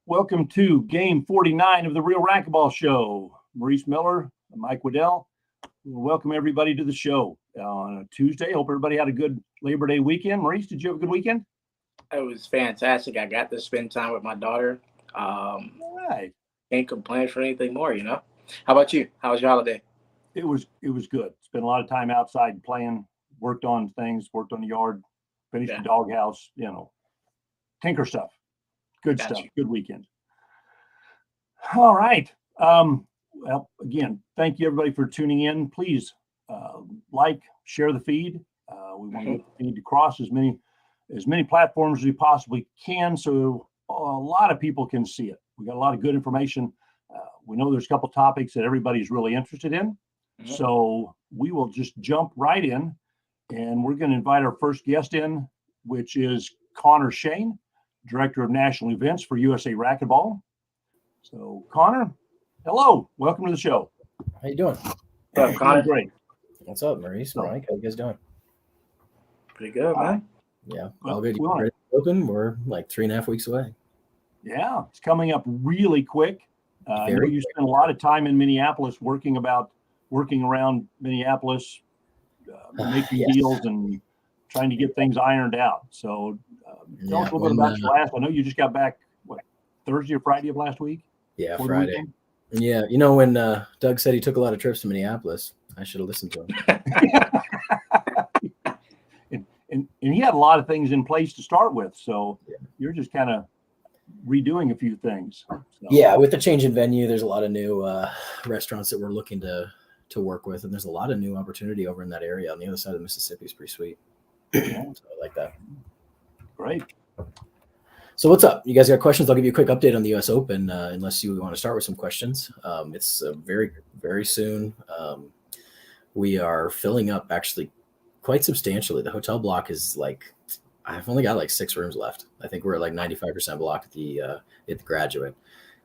Welcome to game 49 of the Real Racquetball Show. Maurice Miller and Mike Wedel. Welcome everybody to the show on a Tuesday. Hope everybody had a good Labor Day weekend. Maurice, did you have a good weekend? It was fantastic. I got to spend time with my daughter. All right. Can't complain for anything more, How about you? How was your holiday? It was good. Spent a lot of time outside playing, worked on things, worked on the yard, finished the doghouse, tinker stuff. Good stuff. Good weekend. All right. Well, again, thank you everybody for tuning in. Please share the feed. We want to get the feed across as many platforms as we possibly can, so a lot of people can see it. We got a lot of good information. We know there's a couple topics that everybody's really interested in, so we will just jump right in, and we're going to invite our first guest in, which is Connor Shane, Director of National Events for USA Racquetball. So, Connor, hello. Welcome to the show. How you doing? Yeah, Connor. Great. What's up, Maurice? Mike, how you guys doing? Pretty good, man. Yeah, all good. Ready to open? We're like 3.5 weeks away. Yeah, it's coming up really quick. I know you spent a lot of time in Minneapolis working around Minneapolis, making deals and trying to get things ironed out. So tell us a little bit about your last. I know you just got back, Thursday or Friday of last week? Yeah, Friday. Yeah, when Doug said he took a lot of trips to Minneapolis, I should have listened to him. and he had a lot of things in place to start with. So you're just kind of redoing a few things. So. Yeah, with the change in venue, there's a lot of new restaurants that we're looking to work with, and there's a lot of new opportunity over in that area on the other side of the Mississippi. Is pretty sweet. So I like that. Great. So what's up? You guys got questions? I'll give you a quick update on the U.S. Open, unless you want to start with some questions. It's very, very soon. We are filling up actually quite substantially. The hotel block is I've only got 6 rooms left. I think we're at 95% blocked at the Graduate.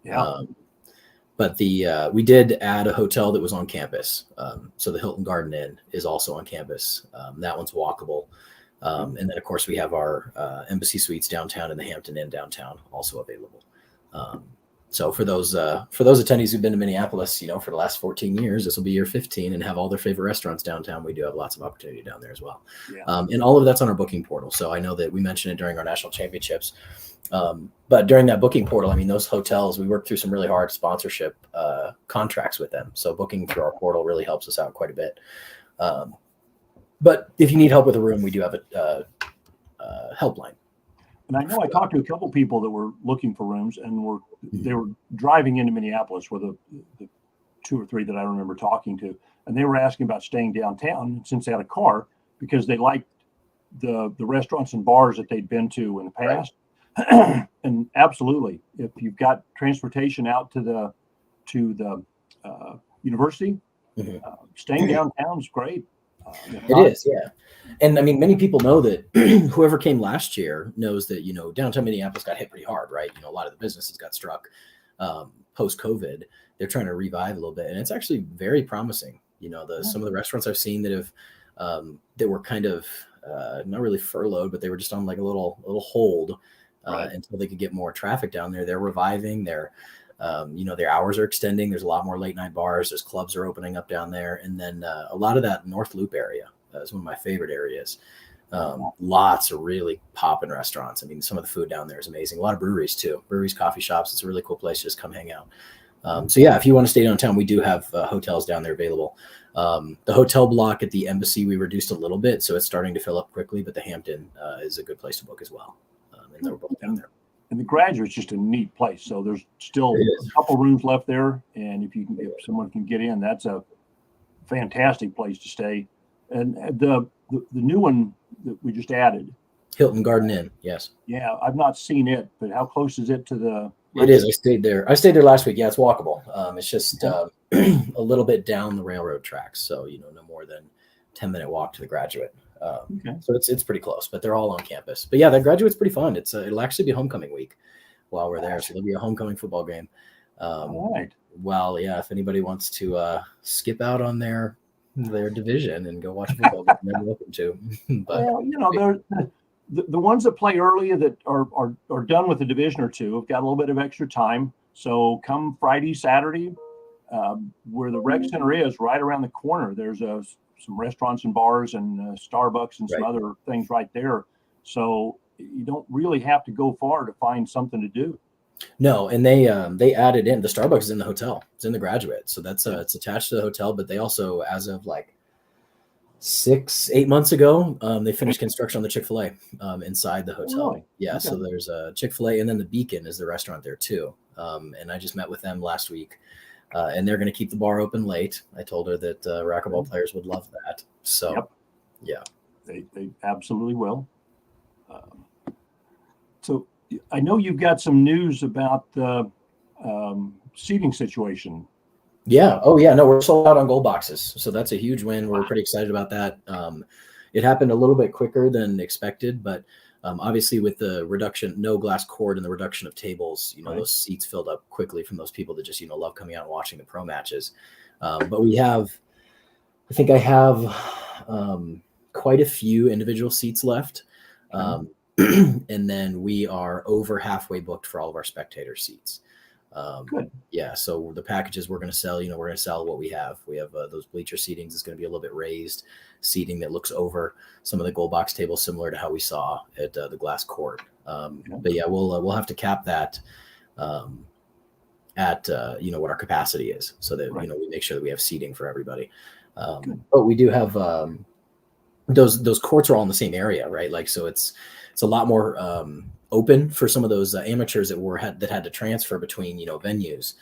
Yeah. But we did add a hotel that was on campus. So the Hilton Garden Inn is also on campus. That one's walkable. And then, of course, we have our Embassy Suites downtown and the Hampton Inn downtown also available. So for those attendees who've been to Minneapolis, for the last 14 years, this will be year 15, and have all their favorite restaurants downtown. We do have lots of opportunity down there as well. Yeah. And all of that's on our booking portal. So I know that we mentioned it during our national championships. But during that booking portal, those hotels, we worked through some really hard sponsorship contracts with them. So booking through our portal really helps us out quite a bit. But if you need help with a room, we do have a helpline. And I know I talked to a couple people that were looking for rooms, and they were driving into Minneapolis, were the 2 or 3 that I remember talking to, and they were asking about staying downtown since they had a car, because they liked the restaurants and bars that they'd been to in the past. Right. And absolutely, if you've got transportation out to the university, staying downtown is great. It is, yeah. And many people know that whoever came last year knows that, downtown Minneapolis got hit pretty hard, right? A lot of the businesses got struck post-COVID. They're trying to revive a little bit, and it's actually very promising. Some of the restaurants I've seen that have that were kind of not really furloughed, but they were just on a little hold until they could get more traffic down there. They're reviving. Their hours are extending. There's a lot more late night bars. There's clubs are opening up down there. And then a lot of that North Loop area is one of my favorite areas. Lots of really popping restaurants. Some of the food down there is amazing. A lot of breweries too. Breweries, coffee shops. It's a really cool place to just come hang out. So yeah, if you want to stay downtown, we do have hotels down there available. The hotel block at the Embassy, we reduced a little bit, so it's starting to fill up quickly, but the Hampton is a good place to book as well. And they're both down there. And the Graduate's just a neat place. So there's still a couple rooms left there. And if someone can get in, that's a fantastic place to stay. And the new one that we just added, Hilton Garden Inn. Yes. Yeah. I've not seen it, but how close is it to the? It is. I stayed there last week. Yeah. It's walkable. It's just a little bit down the railroad tracks. So, no more than 10-minute walk to the Graduate. So it's pretty close, but they're all on campus. But yeah, that Graduate's pretty fun. It'll actually be homecoming week while we're there. So there'll be a homecoming football game. All right. Well, yeah, if anybody wants to skip out on their division and go watch a football game, they're welcome to. But well, the ones that play early that are done with a division or two have got a little bit of extra time. So come Friday, Saturday, where the rec center is, right around the corner, there's some restaurants and bars and Starbucks and some other things right there. So you don't really have to go far to find something to do. No, and they added in the Starbucks is in the hotel. It's in the Graduate, so that's it's attached to the hotel. But they also, as of like 6-8 months ago, they finished construction on the Chick-fil-A inside the hotel. Really? Yeah, Okay. so there's a Chick-fil-A, and then the Beacon is the restaurant there too. And I just met with them last week, and they're going to keep the bar open late. I told her that racquetball players would love that. So, yeah, they absolutely will. So I know you've got some news about the seating situation. Yeah. Oh, yeah. No, we're sold out on gold boxes. So that's a huge win. We're pretty excited about that. It happened a little bit quicker than expected, but obviously with the reduction, no glass cord and the reduction of tables, those seats filled up quickly from those people that just, love coming out and watching the pro matches. But I think I have quite a few individual seats left. And then we are over halfway booked for all of our spectator seats. Good. Yeah. So the packages we're going to sell, we're going to sell what we have. We have those bleacher seatings. It's going to be a little bit raised seating that looks over some of the gold box tables, similar to how we saw at the glass court. But yeah, we'll have to cap that at what our capacity is, so that we make sure that we have seating for everybody. But we do have those courts are all in the same area, right? Like, so it's a lot more open for some of those amateurs that had to transfer between venues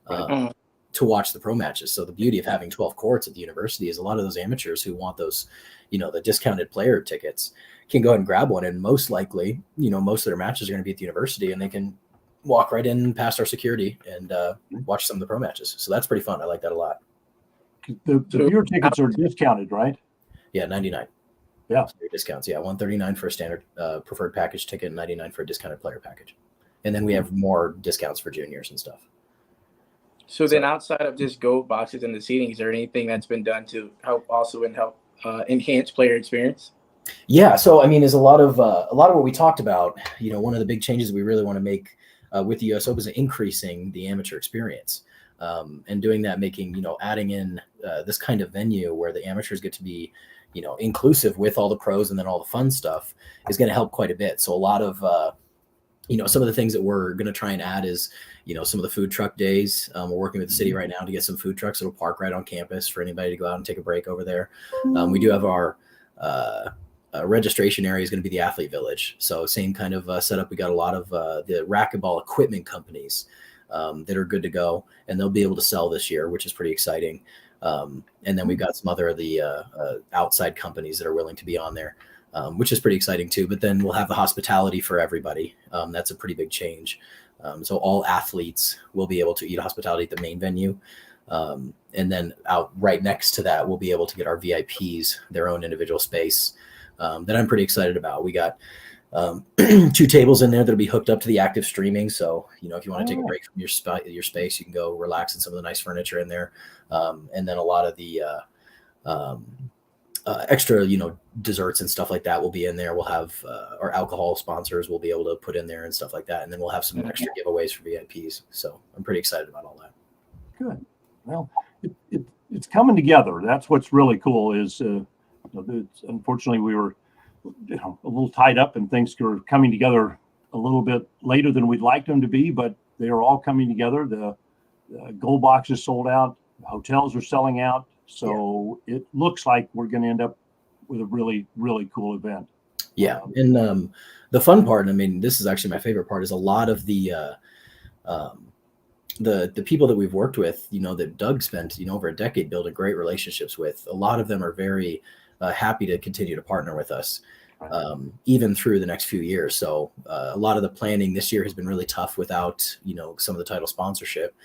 to watch the pro matches. So the beauty of having 12 courts at the university is a lot of those amateurs who want those the discounted player tickets can go ahead and grab one, and most likely most of their matches are going to be at the university, and they can walk right in past our security and watch some of the pro matches. So that's pretty fun. I like that a lot. The viewer tickets are discounted, right? Yeah, 99. Yeah, so discounts. Yeah, $139 for a standard preferred package ticket, and $99 for a discounted player package. And then we have more discounts for juniors and stuff. So then, outside of just gold boxes and the seating, is there anything that's been done to help enhance player experience? Yeah, so I mean, is a lot of what we talked about. One of the big changes we really want to make with the U.S. Open is increasing the amateur experience, and doing that, making adding in this kind of venue where the amateurs get to be inclusive with all the pros and then all the fun stuff is going to help quite a bit. So a lot of some of the things that we're going to try and add is some of the food truck days. We're working with the city right now to get some food trucks that'll park right on campus for anybody to go out and take a break over there. We do have our registration area is going to be the athlete village. So same kind of setup. We got a lot of the racquetball equipment companies that are good to go, and they'll be able to sell this year, which is pretty exciting. And then we've got some other of the outside companies that are willing to be on there, which is pretty exciting too. But then we'll have the hospitality for everybody. That's a pretty big change. So all athletes will be able to eat hospitality at the main venue. And then out right next to that, we'll be able to get our VIPs their own individual space that I'm pretty excited about. We got 2 tables in there that'll be hooked up to the active streaming. So, if you want to take a break from your space, you can go relax in some of the nice furniture in there. And then a lot of the extra, desserts and stuff like that will be in there. We'll have our alcohol sponsors will be able to put in there and stuff like that. And then we'll have some extra giveaways for VIPs. So I'm pretty excited about all that. Good. Well, it's coming together. That's what's really cool is, unfortunately we were a little tied up and things were coming together a little bit later than we'd like them to be, but they are all coming together. The gold box is sold out. Hotels are selling out. So it looks like we're going to end up with a really, really cool event. Yeah. And the fun part, I mean, this is actually my favorite part, is a lot of the people that we've worked with, that Doug spent, over a decade building great relationships with. A lot of them are very happy to continue to partner with us, even through the next few years. So a lot of the planning this year has been really tough without, some of the title sponsorship.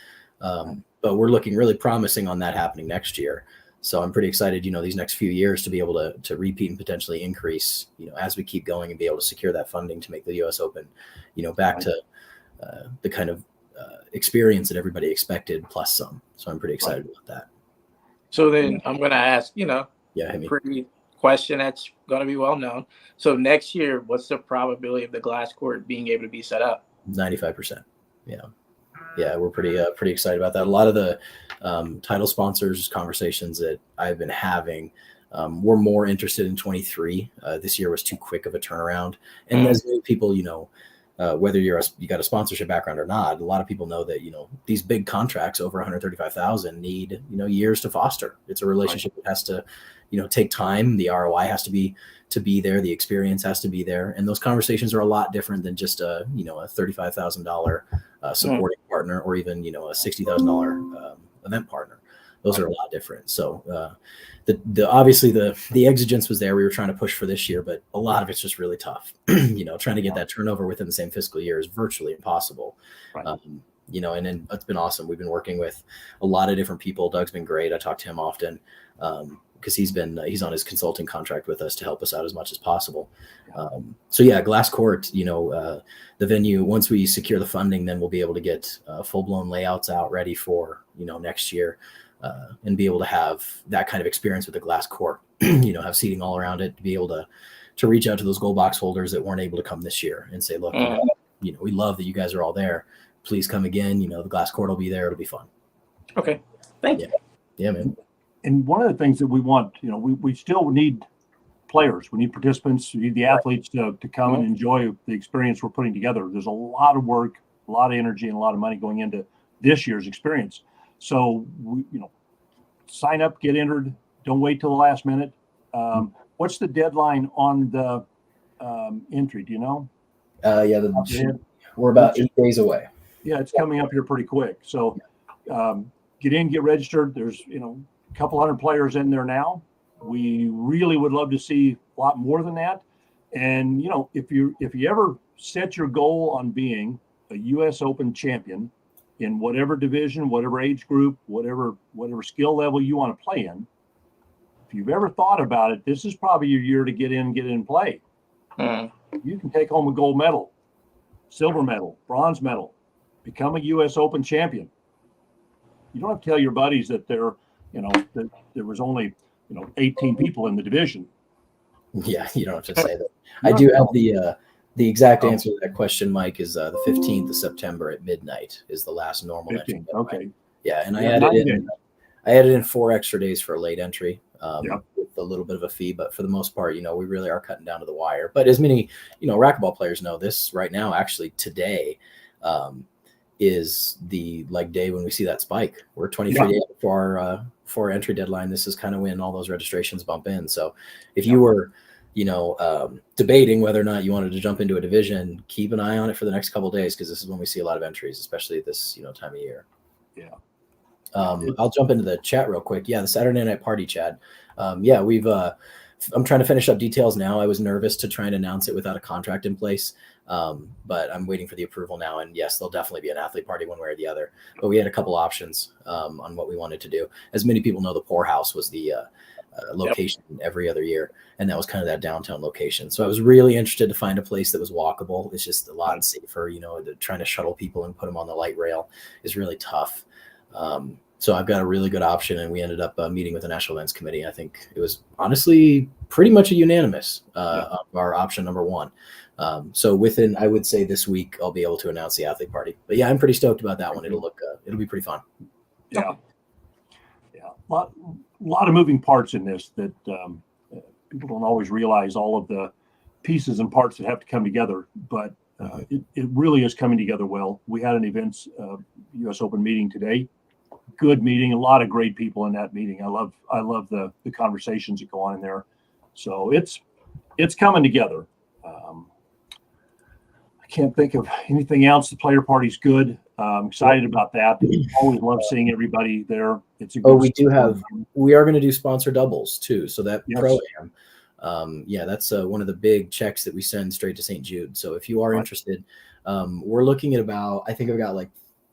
But we're looking really promising on that happening next year. So I'm pretty excited, these next few years to be able to repeat and potentially increase, as we keep going and be able to secure that funding to make the U.S. Open, back to the kind of experience that everybody expected plus some. So I'm pretty excited about that. So then I'm going to ask, Yeah, pretty question that's going to be well known. So next year, what's the probability of the glass court being able to be set up? 95%. Yeah, we're pretty excited about that. A lot of the title sponsors conversations that I've been having, we're more interested in 23. This year was too quick of a turnaround, and as many people, whether you got a sponsorship background or not, a lot of people know that these big contracts over 135,000 need years to foster. It's a relationship that has to take time. The ROI has to be there. The experience has to be there, and those conversations are a lot different than just a $35,000 supporting partner, or even a $60,000 event partner. Those are a lot different. So obviously the exigence was there. We were trying to push for this year, but a lot of it's just really tough. Trying to get that turnover within the same fiscal year is virtually impossible. Right. And then it's been awesome. We've been working with a lot of different people. Doug's been great. I talk to him often because he's on his consulting contract with us to help us out as much as possible. So yeah, glass court, the venue, once we secure the funding, then we'll be able to get full-blown layouts out ready for, next year. And be able to have that kind of experience with the glass court, have seating all around it, to be able to reach out to those gold box holders that weren't able to come this year and say, look, we love that you guys are all there. Please come again. The glass court will be there. It'll be fun. Okay. Thank you. Yeah, man. And one of the things that we want, we still need players. We need participants. We need the athletes to come and enjoy the experience we're putting together. There's a lot of work, a lot of energy, and a lot of money going into this year's experience. So, sign up, get entered. Don't wait till the last minute. What's the deadline on the entry? Do you know? We're about 8 days away. Yeah, it's coming up here pretty quick. So, get in, get registered. There's, a couple hundred players in there now. We really would love to see a lot more than that. And, if you ever set your goal on being a U.S. Open champion in whatever division, whatever age group, whatever skill level you want to play in, if you've ever thought about it, this is probably your year to get in and play. You can take home a gold medal, silver medal, bronze medal, become a U.S. Open champion. You don't have to tell your buddies that that there was only 18 people in the division. Yeah, you don't have to say that. I do have the exact answer to that question, Mike, is the 15th of September at midnight is the last normal entry. Okay. Yeah, and I added in 4 extra days for a late entry with a little bit of a fee, but for the most part, we really are cutting down to the wire. But as many, racquetball players know, this right now, actually today, is the day when we see that spike. We're 23 days before our entry deadline. This is kind of when all those registrations bump in. So if you were debating whether or not you wanted to jump into a division, keep an eye on it for the next couple of days, because this is when we see a lot of entries, especially at this time of year. Yeah. I'll jump into the chat real quick. Yeah, the Saturday night party, Chad. We've I'm trying to finish up details now. I was nervous to try and announce it without a contract in place, but I'm waiting for the approval now. And yes, there'll definitely be an athlete party one way or the other. But we had a couple options on what we wanted to do. As many people know, the Poorhouse was the location every other year, and that was kind of that downtown location. So I was really interested to find a place that was walkable. It's just a lot safer, trying to shuttle people and put them on the light rail is really tough. So I've got a really good option, and we ended up meeting with the National Events Committee. I think it was honestly pretty much a unanimous of our option number one. So within, I would say this week, I'll be able to announce the athlete party. But yeah, I'm pretty stoked about that one. It'll be pretty fun. Yeah. A lot of moving parts in this that people don't always realize, all of the pieces and parts that have to come together, but it really is coming together well. We had an events U.S. Open meeting today. Good meeting, a lot of great people in that meeting. I love the conversations that go on in there. So it's coming together. I can't think of anything else. The player party's good. I'm excited about that. Always love seeing everybody there. It's a good we are going to do sponsor doubles too. So that pro-am, that's one of the big checks that we send straight to St. Jude. So if you are interested, we're looking at about, I think I've got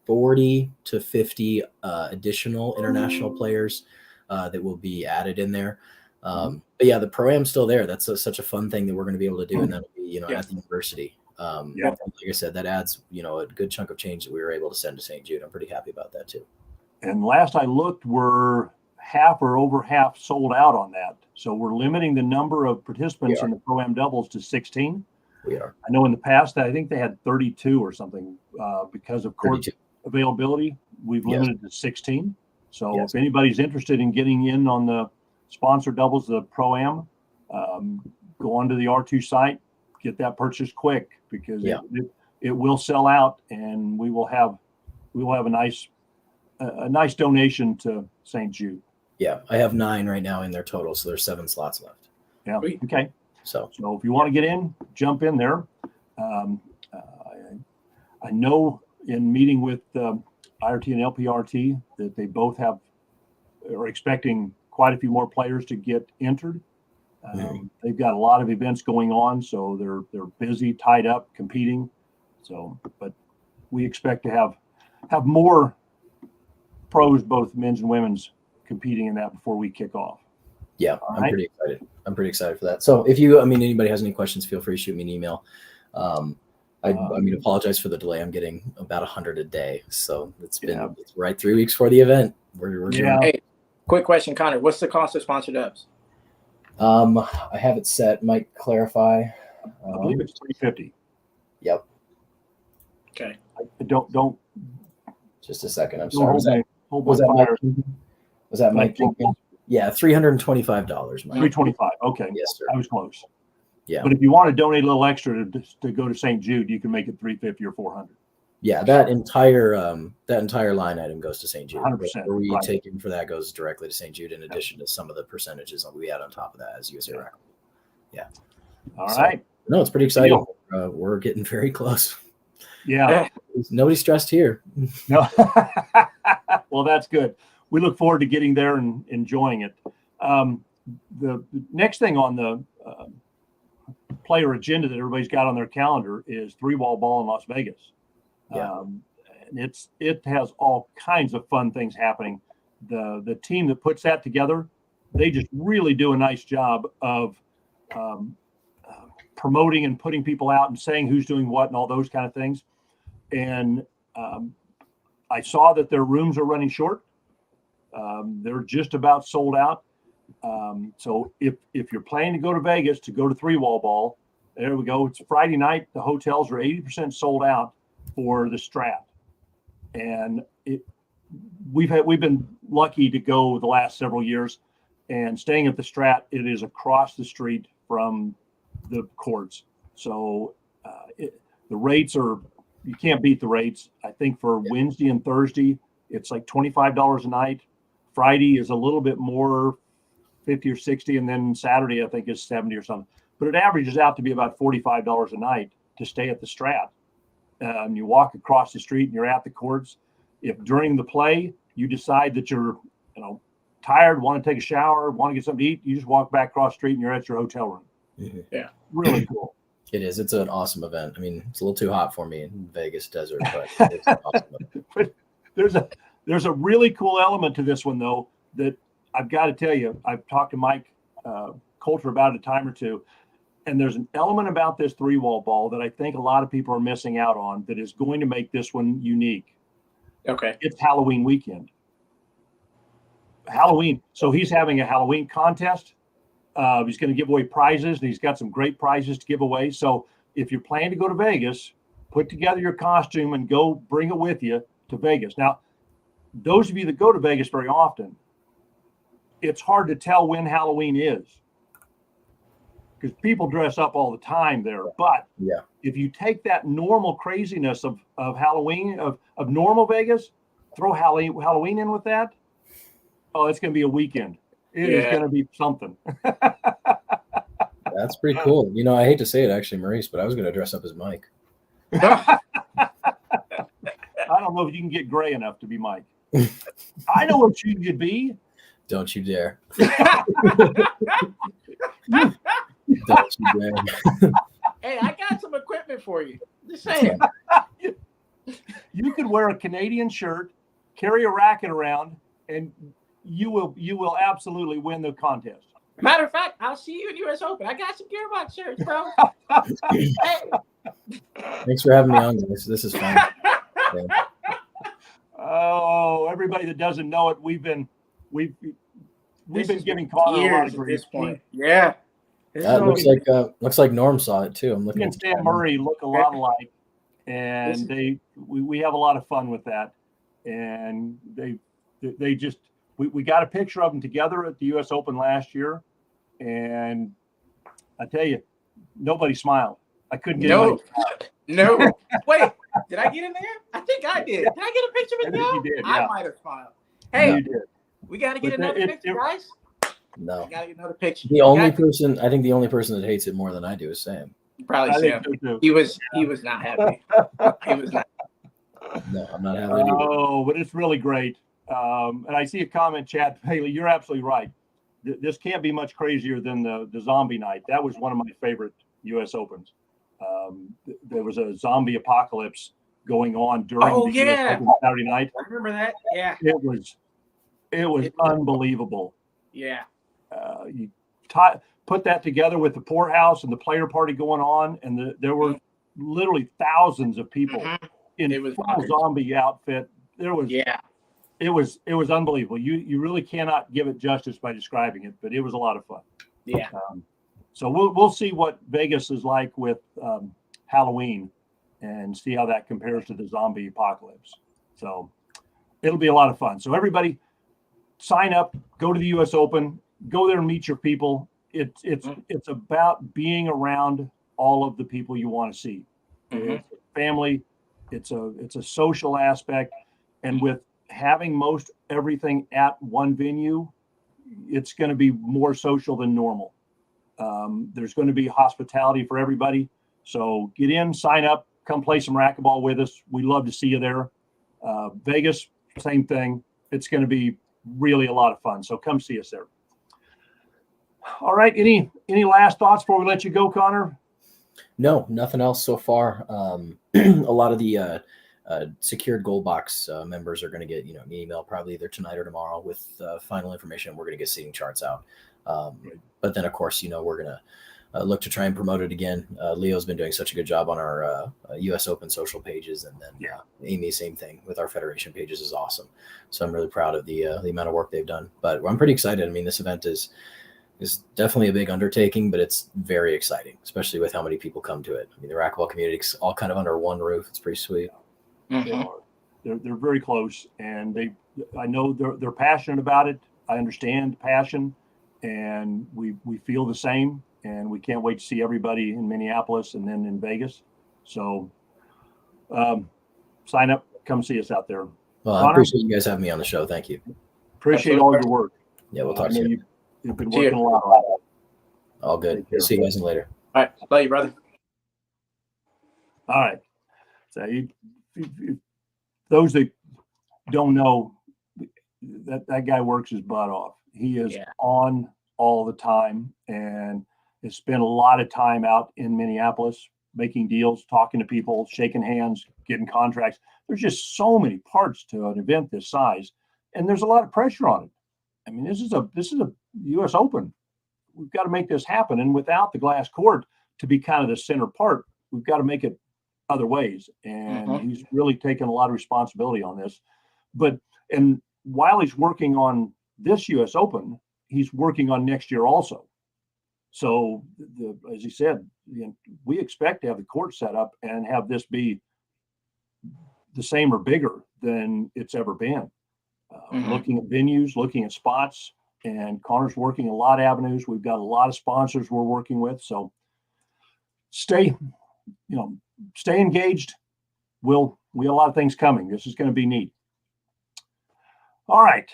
40 to 50 additional international players that will be added in there. But yeah, the pro-am's still there. That's such a fun thing that we're going to be able to do, and that'll be at the university. Like I said, that adds a good chunk of change that we were able to send to St. Jude. I'm pretty happy about that too. And last I looked, we're half or over half sold out on that. So we're limiting the number of participants in the Pro-Am doubles to 16. We are. I know in the past, I think they had 32 or something because of court availability. We've limited to 16. So if anybody's interested in getting in on the sponsor doubles, the Pro-Am, go onto the R2 site, get that purchased quick because it will sell out, and we will have a nice donation to St. Jude. Yeah, I have 9 right now in their total, so there's 7 slots left. Yeah. Okay. So if you want to get in, jump in there. I know in meeting with IRT and LPRT that they both are expecting quite a few more players to get entered. They've got a lot of events going on, so they're busy, tied up, competing. So, but we expect to have more pros, both men's and women's, competing in that before we kick off. Yeah, I'm pretty excited. I'm pretty excited for that. So if anybody has any questions, feel free to shoot me an email. I apologize for the delay. I'm getting about 100 a day. So it's right 3 weeks for the event. We're doing. Hey, quick question, Connor. What's the cost of sponsored dubs? I have it set. Might clarify. I believe it's $350. Yep. Okay. Don't. Just a second. I'm sorry. Was that Mike? Yeah, $325. Mike. $325. Okay. Yes, sir. I was close. Yeah. But if you want to donate a little extra to go to St. Jude, you can make it $350 or $400. Yeah, that entire line item goes to St. Jude. 100%. Whatever we take in for that goes directly to St. Jude, in addition to some of the percentage that we add on top of that as USA Racquetball. Yeah. All right. No, it's pretty exciting. We're getting very close. Yeah. Nobody's stressed here. No. Well, that's good. We look forward to getting there and enjoying it. The next thing on the player agenda that everybody's got on their calendar is 3-wall ball in Las Vegas. Yeah. And it has all kinds of fun things happening. The team that puts that together, they just really do a nice job of promoting and putting people out and saying who's doing what and all those kind of things. And I saw that their rooms are running short. They're just about sold out. So if you're planning to go to Vegas to go to 3-wall ball, there we go. It's Friday night. The hotels are 80% sold out for the Strat. And we've been lucky to go the last several years, and staying at the Strat, it is across the street from the courts. So the rates you can't beat the rates. I think for Wednesday and Thursday, it's like $25 a night. Friday is a little bit more, 50 or 60. And then Saturday, I think, is 70 or something. But it averages out to be about $45 a night to stay at the Strat. You walk across the street and you're at the courts. If during the play you decide that you're, tired, want to take a shower, want to get something to eat, you just walk back across the street and you're at your hotel room. Mm-hmm. Yeah, really cool. It is. It's an awesome event. I mean, it's a little too hot for me in Vegas desert, but it's an awesome event. But there's a really cool element to this one, though, that I've got to tell you. I've talked to Mike Coulter about it a time or two, and there's an element about this 3-wall ball that I think a lot of people are missing out on that is going to make this one unique. Okay. It's Halloween weekend. Halloween. So he's having a Halloween contest. He's going to give away prizes, and he's got some great prizes to give away. So if you're planning to go to Vegas, put together your costume and go bring it with you to Vegas. Now, those of you that go to Vegas very often, it's hard to tell when Halloween is because people dress up all the time there. But if you take that normal craziness of Halloween, of normal Vegas, throw Halloween in with that, oh, it's going to be a weekend. It is going to be something. That's pretty cool. I hate to say it, actually, Maurice, but I was going to dress up as Mike. I don't know if you can get gray enough to be Mike. I know what you could be. Don't you dare. Don't you dare. Hey, I got some equipment for you. Just saying. You could wear a Canadian shirt, carry a racket around, and you will absolutely win the contest. Matter of fact, I'll see you in US Open. I got some Gearbox shirts, bro. Hey. Thanks for having me on. This is fun. Oh, everybody that doesn't know it, we've been we've This been has giving been Connor a lot years of at grief. this point. Yeah. This That is looks like Norm saw it too. I'm looking He at and Sam Murray look a lot alike, and we have a lot of fun with that. And they just we got a picture of them together at the U.S. Open last year, and I tell you, nobody smiled. I couldn't get no. Wait, did I get in there? I think I did. Did I get a picture with you y'all? did, yeah. I might have smiled. Hey, you did. we got to get But another picture, guys. No. We got to get another picture. The only person that hates it more than I do is Sam. Probably Sam. So He was not happy. He was not. No, I'm not happy. Oh, but it's really great. And I see a comment, Chad Bailey. You're absolutely right. This can't be much crazier than the zombie night. That was one of my favorite U.S. Opens. There was a zombie apocalypse going on during the US Open Saturday night. I remember that. Yeah. It was unbelievable. Yeah. You put that together with the poorhouse and the player party going on, and there were literally thousands of people in full zombie outfit. It was unbelievable. You really cannot give it justice by describing it, but it was a lot of fun. Yeah. So we'll see what Vegas is like with Halloween, and see how that compares to the zombie apocalypse. So it'll be a lot of fun. So everybody, sign up, go to the U.S. Open, go there and meet your people. It's about being around all of the people you want to see. It's family. It's a social aspect, and with having most everything at one venue, it's going to be more social than normal. There's going to be hospitality for everybody. So get in, sign up, come play some racquetball with us. We'd love to see you there. Vegas, same thing. It's going to be really a lot of fun. So come see us there. All right. Any last thoughts before we let you go, Connor? No, nothing else so far. A lot of the secured gold box members are going to get an email probably either tonight or tomorrow with final information. We're going to get seating charts out. But then, of course, we're going to look to try and promote it again. Leo's been doing such a good job on our U.S. Open social pages, and then Amy, same thing with our federation pages, is awesome. So I'm really proud of the amount of work they've done. But I'm pretty excited. I mean, this event is definitely a big undertaking, but it's very exciting, especially with how many people come to it. I mean, the racquetball community is all kind of under one roof. It's pretty sweet. They're very close, and I know they're passionate about it. I understand passion, and we feel the same, and we can't wait to see everybody in Minneapolis and then in Vegas. So sign up, come see us out there. Well, I appreciate you guys having me on the show. Thank you. Appreciate all your work. Yeah, we'll talk soon. You've been working a lot on that. All good. See you guys later. All right. Love you, brother. All right. So those that don't know, that guy works his butt off. He is on all the time and has spent a lot of time out in Minneapolis making deals, talking to people, shaking hands, getting contracts. There's just so many parts to an event this size, and there's a lot of pressure on it. I mean, this is a U.S. Open. We've got to make this happen, and without the glass court to be kind of the center part, we've got to make it other ways. And he's really taken a lot of responsibility on this. And while he's working on this U.S. Open, he's working on next year also. So, as he said, we expect to have the court set up and have this be the same or bigger than it's ever been. Looking at venues, looking at spots, and Connor's working a lot of avenues. We've got a lot of sponsors we're working with. So stay engaged. We have a lot of things coming. This is going to be neat. All right.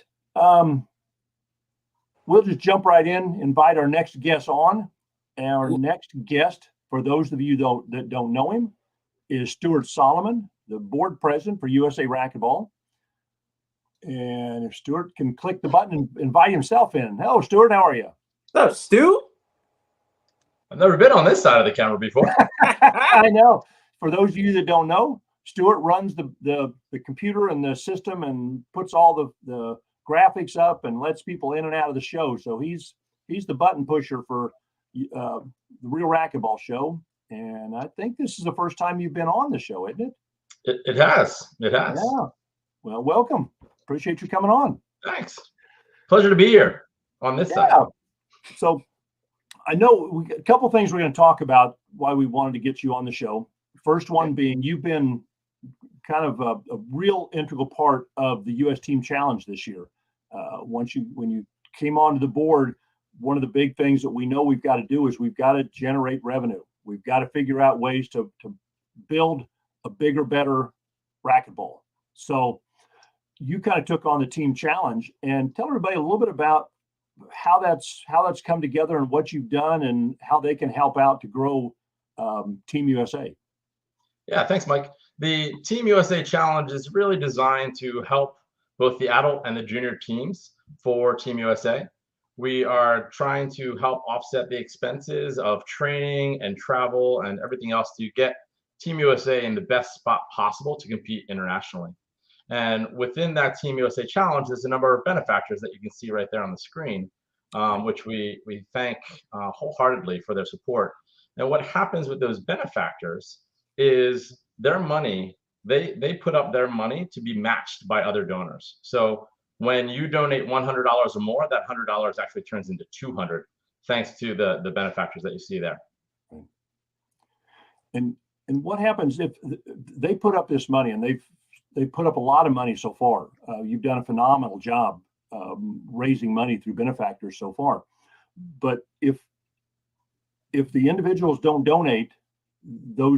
We'll just jump right in, invite our next guest on. Our next guest, for those of you that don't know him, is Stewart Solomon, the board president for USA Racquetball. And if Stewart can click the button and invite himself in. Hello, Stewart. How are you? What's up, Stu? I've never been on this side of the camera before. I know. For those of you that don't know, Stewart runs the computer and the system and puts all the graphics up and lets people in and out of the show. So he's the button pusher for the Real Racquetball Show. And I think this is the first time you've been on the show, isn't it? It has. It has. Yeah. Well, welcome. Appreciate you coming on. Thanks. Pleasure to be here on this side. So I know a couple things we're going to talk about why we wanted to get you on the show. First one being you've been kind of a real integral part of the U.S. Team Challenge this year. When you came onto the board, one of the big things that we know we've got to do is we've got to generate revenue. We've got to figure out ways to build a bigger, better racquetball. So you kind of took on the Team Challenge, and tell everybody a little bit about how that's come together and what you've done and how they can help out to grow Team USA. Yeah, thanks, Mike. The Team USA Challenge is really designed to help both the adult and the junior teams for Team USA. We are trying to help offset the expenses of training and travel and everything else to get Team USA in the best spot possible to compete internationally. And within that Team USA Challenge, there's a number of benefactors that you can see right there on the screen, which we thank wholeheartedly for their support. And what happens with those benefactors is their money, they put up their money to be matched by other donors. So when you donate $100 or more, that $100 actually turns into $200, thanks to the benefactors that you see there. And what happens if they put up this money, and they've put up a lot of money so far? You've done a phenomenal job raising money through benefactors so far. But if the individuals don't donate,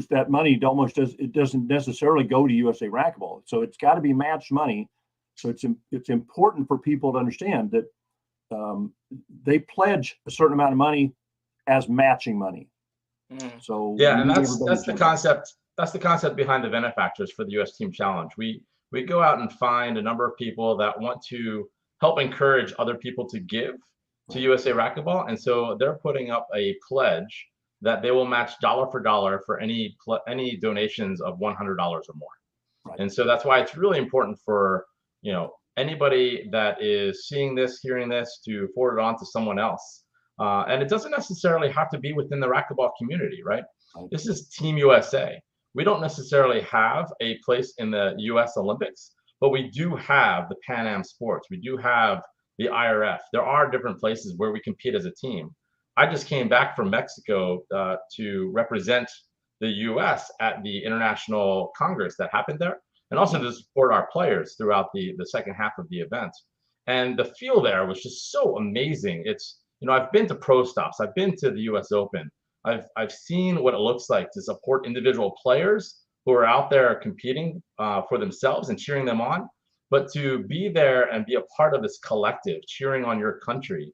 that money doesn't necessarily go to USA Racquetball. So it's got to be matched money. So it's important for people to understand that they pledge a certain amount of money as matching money. So yeah, and that's the concept. That's the concept behind the benefactors for the U.S. Team Challenge. We go out and find a number of people that want to help encourage other people to give to USA Racquetball, and so they're putting up a pledge that they will match dollar for dollar for any donations of $100 or more. Right. And so that's why it's really important for anybody that is seeing this, hearing this, to forward it on to someone else. And it doesn't necessarily have to be within the racquetball community, right? This is Team USA. We don't necessarily have a place in the US Olympics, but we do have the Pan Am Sports. We do have the IRF. There are different places where we compete as a team. I just came back from Mexico to represent the US at the International Congress that happened there, and also to support our players throughout the second half of the event. And the feel there was just so amazing. It's, I've been to pro stops, I've been to the US Open, I've seen what it looks like to support individual players who are out there competing for themselves and cheering them on, but to be there and be a part of this collective cheering on your country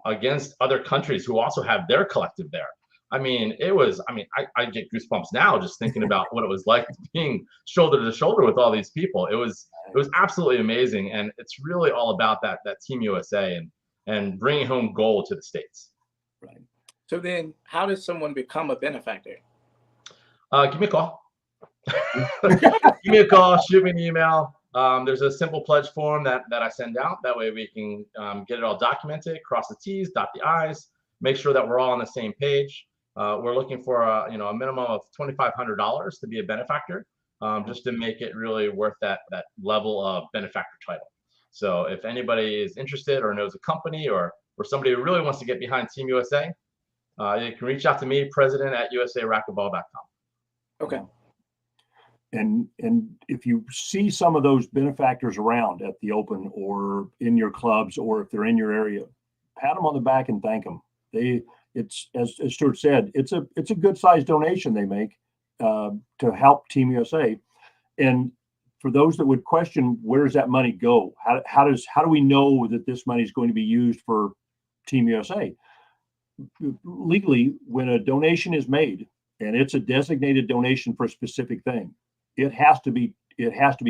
against other countries who also have their collective there. I get goosebumps now just thinking about what it was like being shoulder to shoulder with all these people. It was absolutely amazing, and it's really all about that Team USA and bringing home gold to the States. Right. So then, how does someone become a benefactor? Give me a call. Give me a call. Shoot me an email. There's a simple pledge form that I send out. That way we can get it all documented, cross the T's, dot the I's, make sure that we're all on the same page. We're looking for a minimum of $2,500 to be a benefactor, just to make it really worth that level of benefactor title. So if anybody is interested or knows a company or somebody who really wants to get behind Team USA, you can reach out to me, president@usaracquetball.com. Okay. And if you see some of those benefactors around at the Open or in your clubs, or if they're in your area, pat them on the back and thank them. It's as Stewart said, it's a good sized donation they make to help Team USA. And for those that would question, where does that money go? How do we know that this money is going to be used for Team USA? Legally, when a donation is made and it's a designated donation for a specific thing, it has to be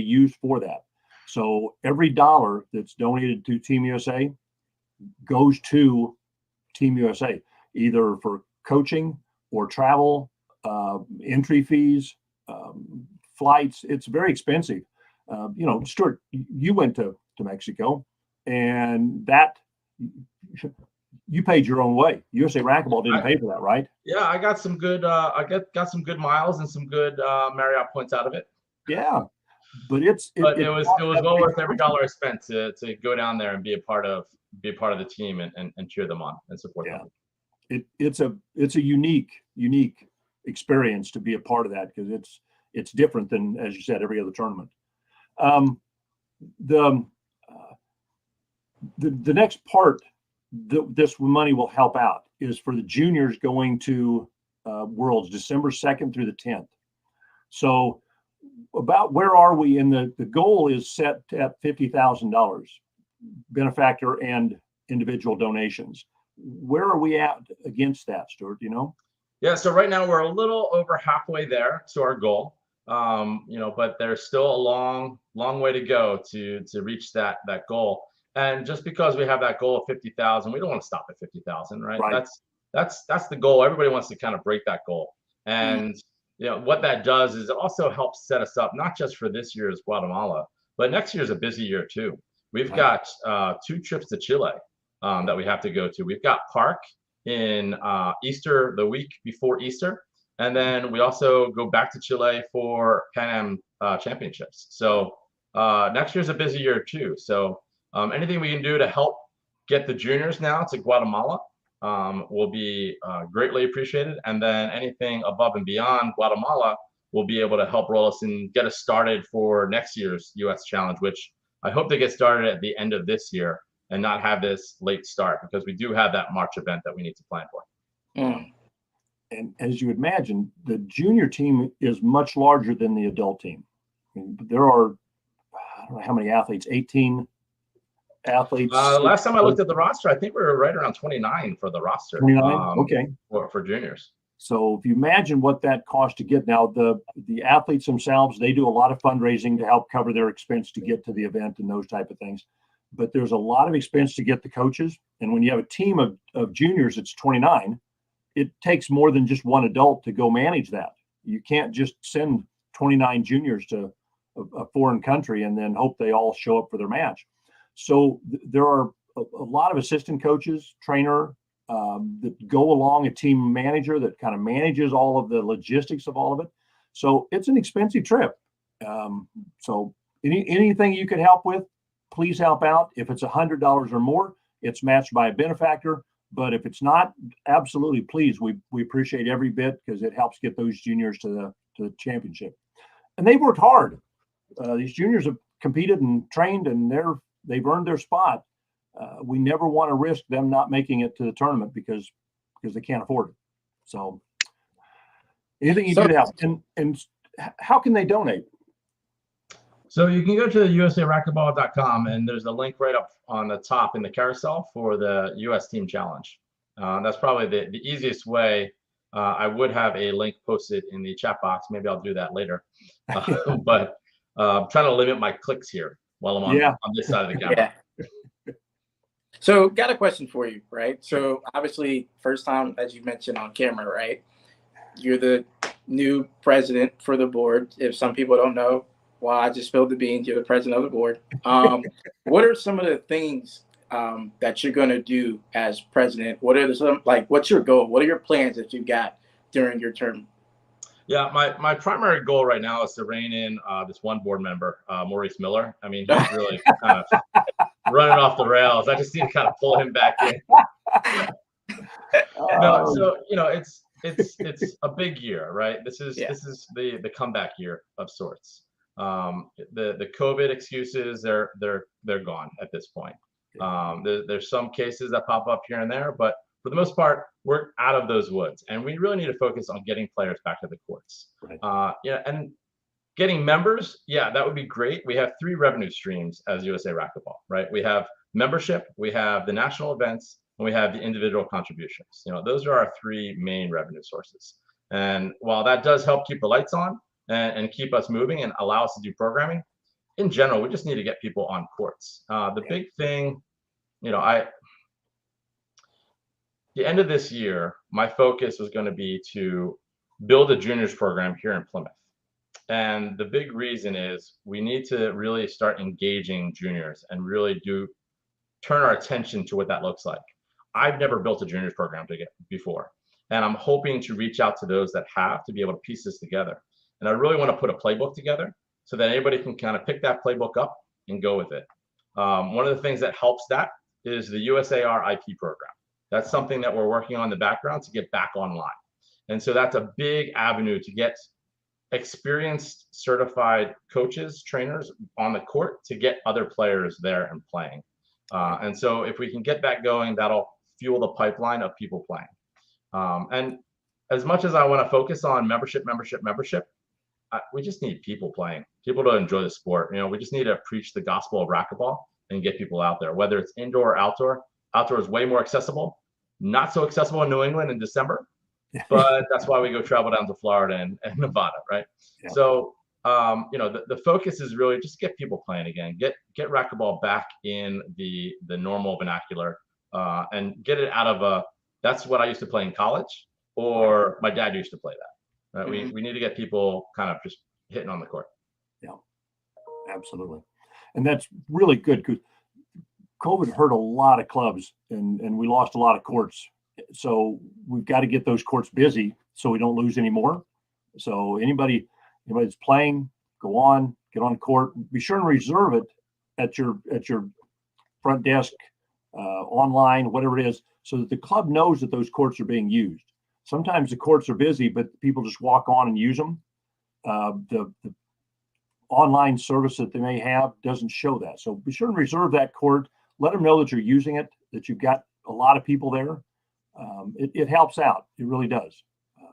used for that. So every dollar that's donated to Team USA goes to Team USA, either for coaching or travel, entry fees, flights. It's very expensive. Stewart, you went to Mexico, and that you paid your own way. USA Racquetball didn't pay for that, right? Yeah, I got some good. Got some good miles and some good Marriott points out of it. Yeah, But it was well worth every dollar I spent to go down there and be a part of the team and cheer them on and support them. It's a unique experience to be a part of that, because it's different than, as you said, every other tournament. The next part this money will help out is for the juniors going to Worlds December 2nd through the 10th. So about where are we in the goal is set at $50,000 benefactor and individual donations. Where are we at against that, Stewart? Do you know? Yeah, so right now we're a little over halfway there to our goal. But there's still a long way to go to reach that goal. And just because we have that goal of 50,000, we don't want to stop at 50,000, right? That's the goal. Everybody wants to kind of break that goal. And what that does is it also helps set us up not just for this year's Guatemala, but next year's a busy year too. We've got 2 trips to Chile that we have to go to. We've got Park in Easter, the week before Easter. And then we also go back to Chile for Pan Am Championships. So next year's a busy year too. So anything we can do to help get the juniors now to Guatemala will be greatly appreciated. And then anything above and beyond Guatemala will be able to help roll us and get us started for next year's U.S. Challenge, which I hope they get started at the end of this year and not have this late start, because we do have that March event that we need to plan for. And as you would imagine, the junior team is much larger than the adult team. I mean, there are, I don't know how many athletes, 18 athletes. Last time I looked at the roster, I think we were right around 29 for the roster. 29? Okay. For juniors. So if you imagine what that costs to get, now the athletes themselves, they do a lot of fundraising to help cover their expense to get to the event and those type of things. But there's a lot of expense to get the coaches. And when you have a team of juniors, it's 29. It takes more than just one adult to go manage that. You can't just send 29 juniors to a foreign country and then hope they all show up for their match. So there are a lot of assistant coaches, trainer that go along, a team manager that kind of manages all of the logistics of all of it. So it's an expensive trip. So anything you can help with, please help out. If it's $100 or more, it's matched by a benefactor. But if it's not, absolutely, please, we appreciate every bit, because it helps get those juniors to the championship. And they've worked hard. These juniors have competed and trained, and they've earned their spot. We never want to risk them not making it to the tournament because they can't afford it. So anything you do to help. And how can they donate? So you can go to usaracquetball.com, and there's a link right up on the top in the carousel for the U.S. Team Challenge. That's probably the easiest way. I would have a link posted in the chat box. Maybe I'll do that later. But I'm trying to limit my clicks here while I'm on this side of the camera. Yeah. So got a question for you, right? So obviously, first time, as you mentioned on camera, right? You're the new president for the board. If some people don't know, well, I just spilled the beans. You're the president of the board. What are some of the things that you're going to do as president? What are what's your goal? What are your plans that you got during your term? Yeah, my primary goal right now is to rein in this one board member, Maurice Miller. I mean, he's really kind of running off the rails. I just need to kind of pull him back in. No, so it's a big year, right? This is the comeback year of sorts. The COVID excuses, they're gone at this point. There's some cases that pop up here and there, but for the most part, we're out of those woods, and we really need to focus on getting players back to the courts. Right. And getting members, that would be great. We have 3 revenue streams as USA Racquetball, right? We have membership, we have the national events, and we have the individual contributions. Those are our 3 main revenue sources. And while that does help keep the lights on and keep us moving and allow us to do programming, in general, we just need to get people on courts. The big thing, the end of this year, my focus was going to be to build a juniors program here in Plymouth. And the big reason is we need to really start engaging juniors and really turn our attention to what that looks like. I've never built a juniors program before, and I'm hoping to reach out to those that have to be able to piece this together. And I really want to put a playbook together so that anybody can kind of pick that playbook up and go with it. One of the things that helps that is the USAR IP program. That's something that we're working on in the background to get back online. And so that's a big avenue to get experienced, certified coaches, trainers on the court to get other players there and playing. And so if we can get that going, that'll fuel the pipeline of people playing. And as much as I want to focus on membership, we just need people playing, people to enjoy the sport. We just need to preach the gospel of racquetball and get people out there, whether it's indoor or outdoor. Outdoor is way more accessible, not so accessible in New England in December, but that's why we go travel down to Florida and Nevada, right? Yeah. So, the focus is really just get people playing again, get racquetball back in the normal vernacular, and get it out of that's what I used to play in college, or my dad used to play that. Right? Mm-hmm. We need to get people kind of just hitting on the court. Yeah, absolutely. And that's really good because COVID hurt a lot of clubs and we lost a lot of courts. So we've got to get those courts busy so we don't lose any more. So anybody that's playing, go on, get on the court. Be sure and reserve it at your front desk, online, whatever it is, so that the club knows that those courts are being used. Sometimes the courts are busy, but people just walk on and use them. The online service that they may have doesn't show that. So be sure and reserve that court. Let them know that you're using it, that you've got a lot of people there. It helps out. It really does.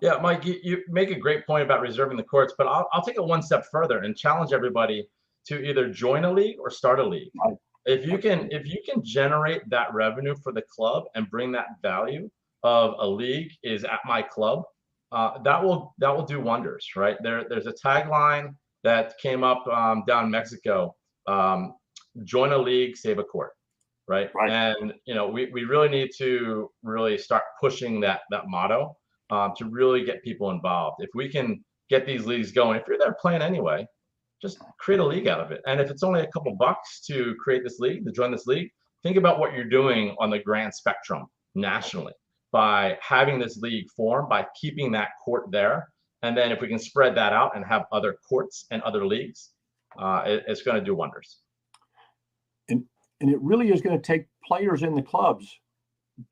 Yeah, Mike, you make a great point about reserving the courts, but I'll take it one step further and challenge everybody to either join a league or start a league. Right. If you can generate that revenue for the club and bring that value of a league is at my club, that will do wonders, right? There's a tagline that came up down in Mexico, join a league, save a court. Right. And, we really need to really start pushing that motto to really get people involved. If we can get these leagues going, if you're there playing anyway, just create a league out of it. And if it's only a couple bucks to create this league, to join this league, think about what you're doing on the grand spectrum nationally by having this league form, by keeping that court there. And then if we can spread that out and have other courts and other leagues, it's going to do wonders. And it really is going to take players in the clubs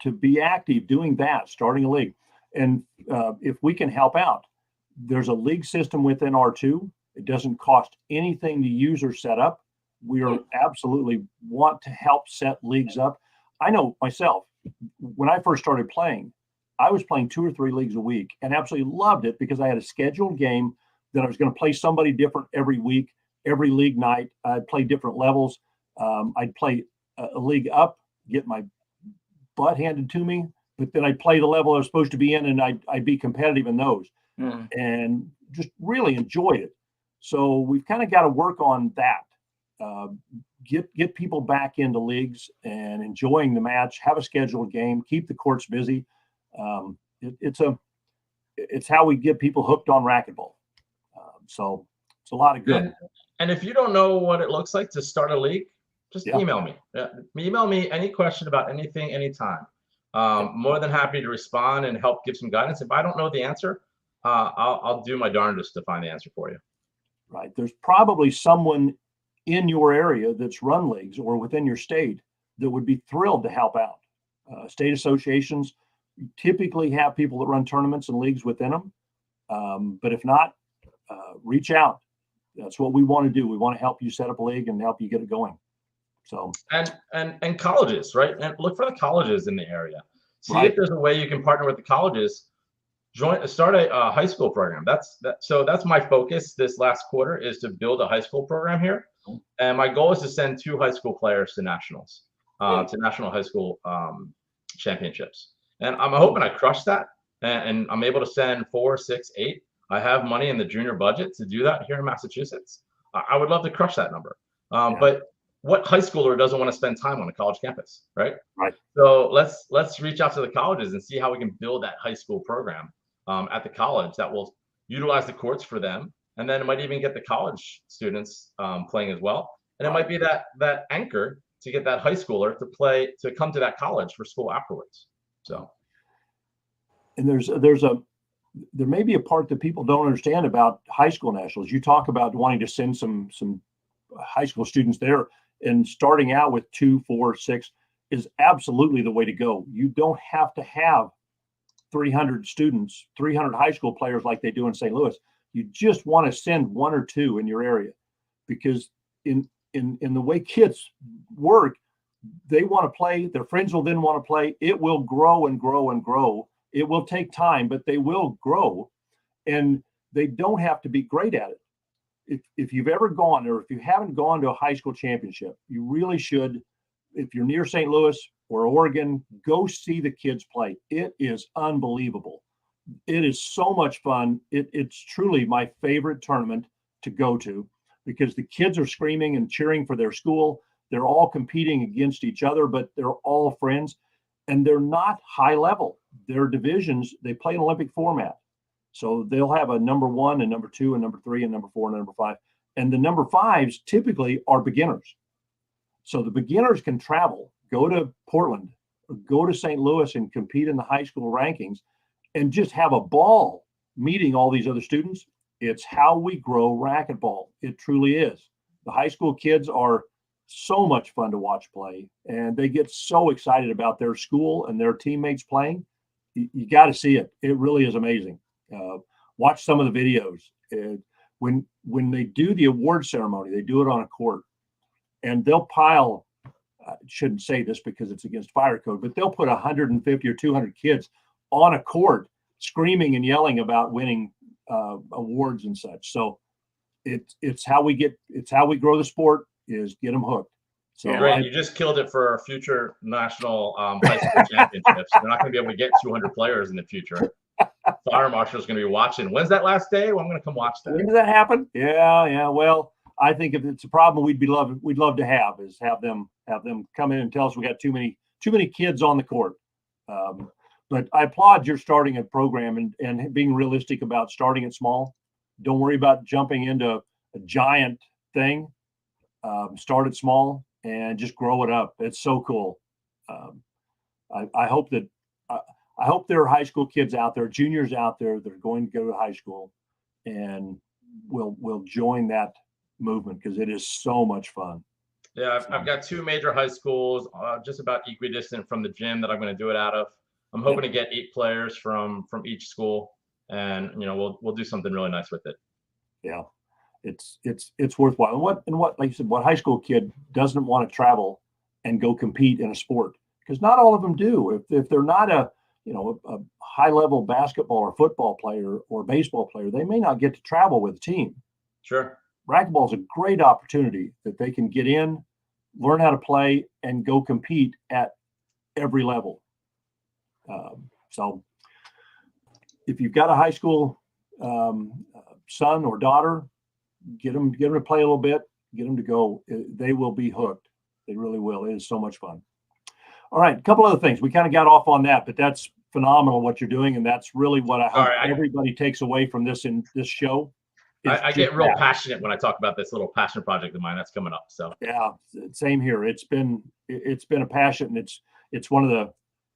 to be active doing that, starting a league. And if we can help out, there's a league system within R2. It doesn't cost anything to use or set up. We are absolutely want to help set leagues up. I know myself, when I first started playing, I was playing 2 or 3 leagues a week and absolutely loved it because I had a scheduled game that I was going to play somebody different every week, every league night. I'd play different levels. I'd play a league up, get my butt handed to me, but then I'd play the level I was supposed to be in, and I'd be competitive in those, and just really enjoy it. So we've kind of got to work on that. Get people back into leagues and enjoying the match. Have a scheduled game. Keep the courts busy. It's how we get people hooked on racquetball. So it's a lot of good. And if you don't know what it looks like to start a league, just email me. Email me any question about anything, anytime. More than happy to respond and help give some guidance. If I don't know the answer, I'll do my darndest to find the answer for you. Right. There's probably someone in your area that's run leagues or within your state that would be thrilled to help out. State associations typically have people that run tournaments and leagues within them. But if not, reach out. That's what we want to do. We want to help you set up a league and help you get it going. So and colleges, right? And look for the colleges in the area. See if there's a way you can partner with the colleges. Start a high school program. So that's my focus this last quarter is to build a high school program here. And my goal is to send 2 high school players to nationals, to national high school championships. And I'm hoping I crush that, and I'm able to send 4, 6, 8. I have money in the junior budget to do that here in Massachusetts. I would love to crush that number. But what high schooler doesn't want to spend time on a college campus, right? Right. So let's reach out to the colleges and see how we can build that high school program at the college that will utilize the courts for them. And then it might even get the college students playing as well. And it might be that anchor to get that high schooler to come to that college for school afterwards. So. And there's a there may be a part that people don't understand about high school nationals. You talk about wanting to send some high school students there, and starting out with 2, 4, 6 is absolutely the way to go. You don't have to have 300 students, 300 high school players like they do in St. Louis. You just want to send 1 or 2 in your area, because in the way kids work, they want to play. Their friends will then want to play. It will grow and grow and grow. It will take time, but they will grow, and they don't have to be great at it. If you've ever gone, or if you haven't gone to a high school championship, you really should. If you're near St. Louis or Oregon, go see the kids play. It is unbelievable. It is so much fun. It's truly my favorite tournament to go to, because the kids are screaming and cheering for their school. They're all competing against each other, but they're all friends, and they're not high level. They're divisions. They play an Olympic format. So they'll have a number 1 and number 2 and number 3 and number 4 and number 5. And the number 5s typically are beginners. So the beginners can travel, go to Portland, or go to St. Louis and compete in the high school rankings and just have a ball meeting all these other students. It's how we grow racquetball. It truly is. The high school kids are so much fun to watch play, and they get so excited about their school and their teammates playing. You got to see it. It really is amazing. Watch some of the videos. When they do the award ceremony, they do it on a court, and they'll pile, I shouldn't say this because it's against fire code, but they'll put 150 or 200 kids on a court screaming and yelling about winning awards and such. So it's how we grow the sport, is get them hooked. So Great. You just killed it for future national high school championships. They're not going to be able to get 200 players in the future. Fire marshal's going to be watching. When's that last day? Well, I'm going to come watch that. When does that happen? Yeah. Well, I think if it's a problem we'd love to have them come in and tell us we got too many kids on the court. But I applaud your starting a program and being realistic about starting it small. Don't worry about jumping into a giant thing. Start it small and just grow it up. It's so cool. I hope that I hope there are high school kids out there, juniors out there that are going to go to high school and will join that movement, because it is so much fun. Yeah, I've got 2 major high schools, just about equidistant from the gym that I'm going to do it out of. I'm hoping to get 8 players from each school, and we'll do something really nice with it. Yeah, it's worthwhile. And what like you said, what high school kid doesn't want to travel and go compete in a sport? Because not all of them do. If they're not a high level basketball or football player or baseball player, they may not get to travel with a team. Sure. Racquetball is a great opportunity that they can get in, learn how to play, and go compete at every level. So if you've got a high school son or daughter, get them to play a little bit, get them to go. They will be hooked. They really will. It is so much fun. All right, a couple other things. We kind of got off on that, but that's phenomenal what you're doing, and that's really what I hope everybody takes away from this in this show. I get real passionate when I talk about this little passion project of mine that's coming up. So yeah, same here. It's been a passion, and it's one of the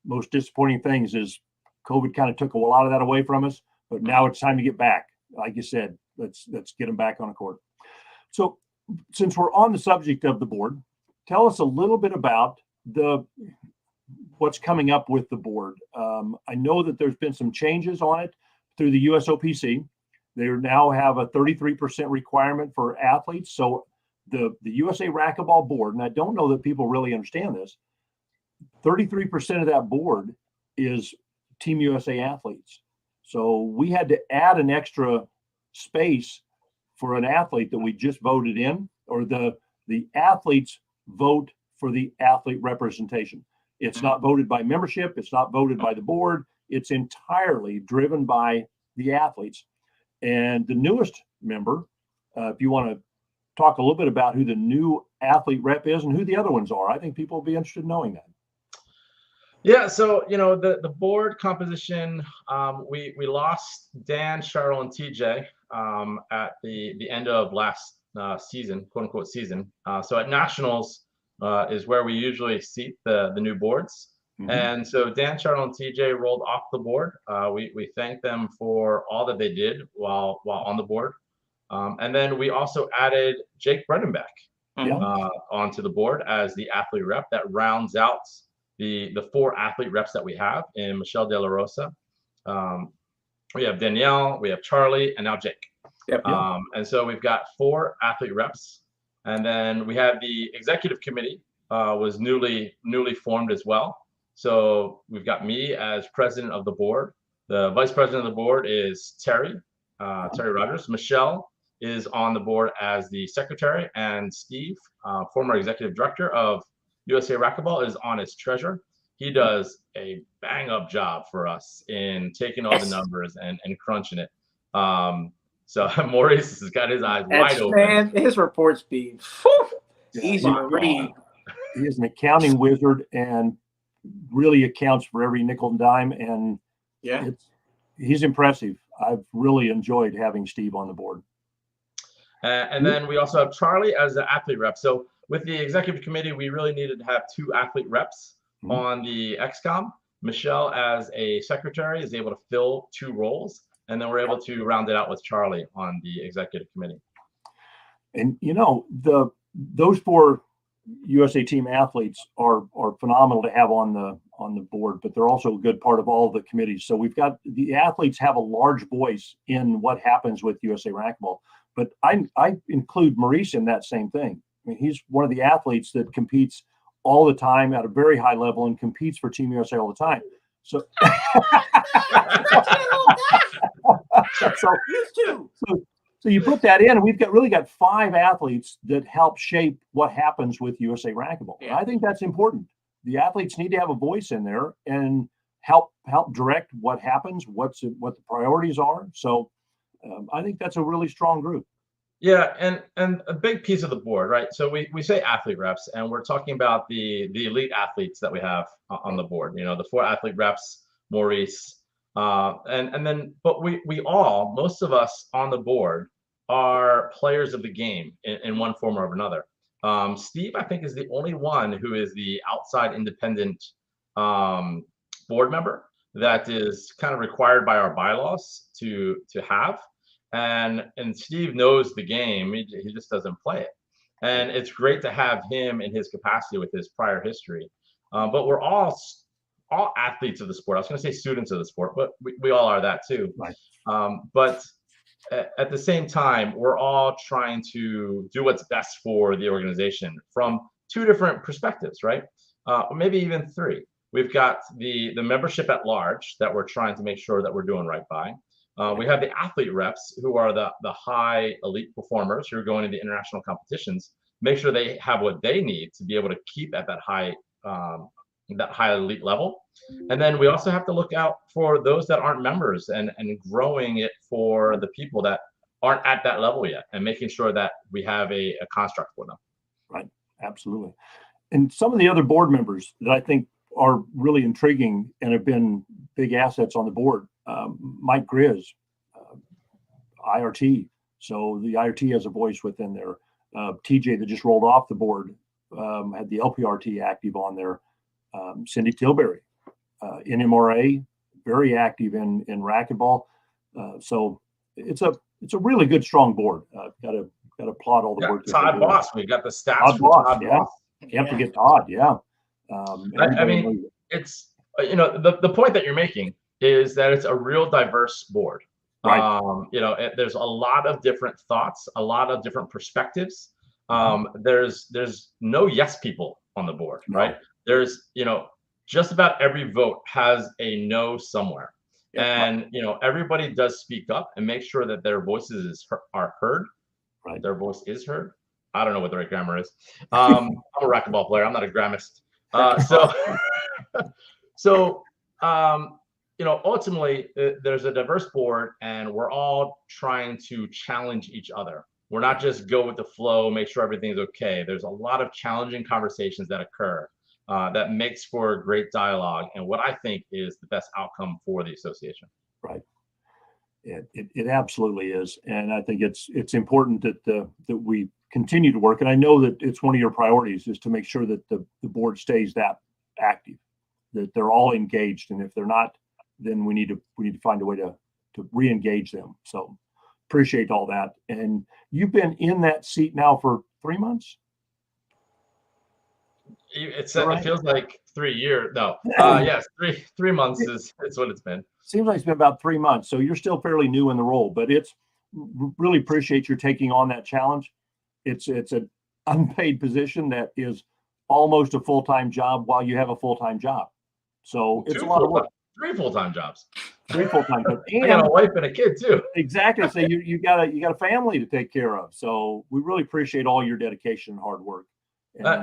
most disappointing things is COVID kind of took a lot of that away from us, but now it's time to get back. Like you said, let's get them back on a court. So since we're on the subject of the board, tell us a little bit about what's coming up with the board. I know that there's been some changes on it through the USOPC. They now have a 33% requirement for athletes. So the USA Racquetball board, and I don't know that people really understand this, 33% of that board is Team USA athletes. So we had to add an extra space for an athlete that we just voted in, or the athletes vote for the athlete representation. It's not voted by membership. It's not voted by the board. It's entirely driven by the athletes. And the newest member, if you want to talk a little bit about who the new athlete rep is and who the other ones are, I think people will be interested in knowing that. Yeah, so the board composition, we lost Dan, Cheryl, and TJ at the end of last season, quote unquote season. So at nationals is where we usually seat the new boards. Mhm. And so Dan, Charles, and TJ rolled off the board. We thank them for all that they did while on the board. And then we also added Jake Bredenbeck Yeah. onto the board as the athlete rep. That rounds out the 4 athlete reps that we have in Michelle De La Rosa. We have Danielle, we have Charlie, and now Jake. Yep. And so we've got 4 athlete reps. And then we have the executive committee was newly formed as well. So we've got me as president of the board. The vice president of the board is Terry Rogers. Michelle is on the board as the secretary, and Steve, former executive director of USA Racquetball, is on as treasurer. He does a bang-up job for us in taking all the numbers and crunching it. So Maurice has got his eyes wide open. Man, his reports be easy to read. He is an accounting wizard and really accounts for every nickel and dime. And he's impressive. I've really enjoyed having Steve on the board. And then we also have Charlie as the athlete rep. So with the executive committee, we really needed to have 2 athlete reps on the XCOM. Michelle, as a secretary, is able to fill 2 roles. And then we're able to round it out with Charlie on the executive committee. And, those 4 USA team athletes are phenomenal to have on the board, but they're also a good part of all the committees. So we've got the athletes have a large voice in what happens with USA Racquetball. But I include Maurice in that same thing. I mean, he's one of the athletes that competes all the time at a very high level and competes for Team USA all the time. So, so you put that in, and we've really got 5 athletes that help shape what happens with USA Racquetball. Yeah. I think that's important. The athletes need to have a voice in there and help direct what happens, what the priorities are. So I think that's a really strong group. Yeah, and a big piece of the board, right? So we say athlete reps, and we're talking about the elite athletes that we have on the board. The 4 athlete reps, Maurice, and then, but we all, most of us on the board, are players of the game in one form or another. Steve, I think, is the only one who is the outside independent board member that is kind of required by our bylaws to have. And Steve knows the game. He just doesn't play it. And it's great to have him in his capacity with his prior history. But we're all athletes of the sport. I was going to say students of the sport, but we all are that too. Right. But at the same time, we're all trying to do what's best for the organization from 2 different perspectives, right? Maybe even 3. We've got the membership at large that we're trying to make sure that we're doing right by. We have the athlete reps, who are the high elite performers who are going into international competitions, make sure they have what they need to be able to keep at that high elite level. And then we also have to look out for those that aren't members and growing it for the people that aren't at that level yet, and making sure that we have a construct for them. Right. Absolutely. And some of the other board members that I think are really intriguing and have been big assets on the board. Mike Grizz, IRT. So the IRT has a voice within there. TJ, that just rolled off the board, had the LPRT active on there. Cindy Tilbury, NMRA, very active in racquetball. So it's a really good, strong board. Got to applaud all the work. Todd Boss, we got the stats. Todd Boss. Can't forget Todd. Yeah. I mean, it's the point that you're making is that it's a real diverse board. Right. There's a lot of different thoughts, a lot of different perspectives. There's no yes people on the board, right? There's just about every vote has a no somewhere, and everybody does speak up and make sure that their voices are heard. Right. Their voice is heard. I don't know what the right grammar is. I'm a racquetball player. I'm not a grammist. So ultimately, there's a diverse board, and we're all trying to challenge each other. We're not just go with the flow, make sure everything's okay. There's a lot of challenging conversations that occur that makes for great dialogue, and what I think is the best outcome for the association. Right. It absolutely is, and I think it's important that we continue to work. And I know that it's one of your priorities is to make sure that the board stays that active, that they're all engaged. And if they're not, then we need to find a way to re-engage them. So appreciate all that. And you've been in that seat now for 3 months? It Right. feels like 3 years. No, yes, three months is what it's been. Seems like it's been about 3 months. So you're still fairly new in the role, but it's really appreciate your taking on that challenge. It's an unpaid position that is almost a full-time job while you have a full-time job. So it's a lot of work. 3 full-time jobs. 3 full-time jobs. I got a wife and a kid too. Exactly. So you got a family to take care of. So we really appreciate all your dedication and hard work.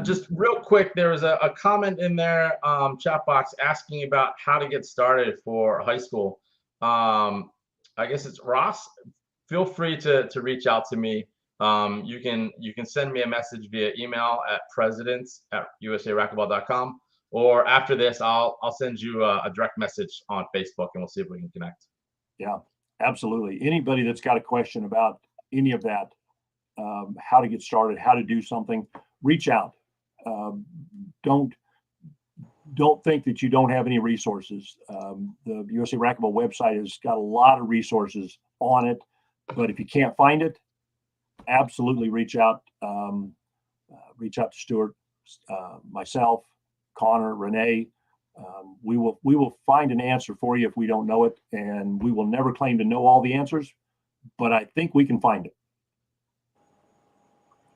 Just real quick, there was a comment in there, chat box, asking about how to get started for high school. I guess it's Ross. Feel free to reach out to me. You can send me a message via email at presidents@usaracquetball.com, or after this, I'll send you a direct message on Facebook, and we'll see if we can connect. Yeah, absolutely. Anybody that's got a question about any of that, how to get started, how to do something, reach out. Don't think that you don't have any resources. The USA Racquetball website has got a lot of resources on it, but if you can't find it, absolutely reach out. Reach out to Stewart, myself, Connor, Renee. We will find an answer for you if we don't know it, and we will never claim to know all the answers, but I think we can find it.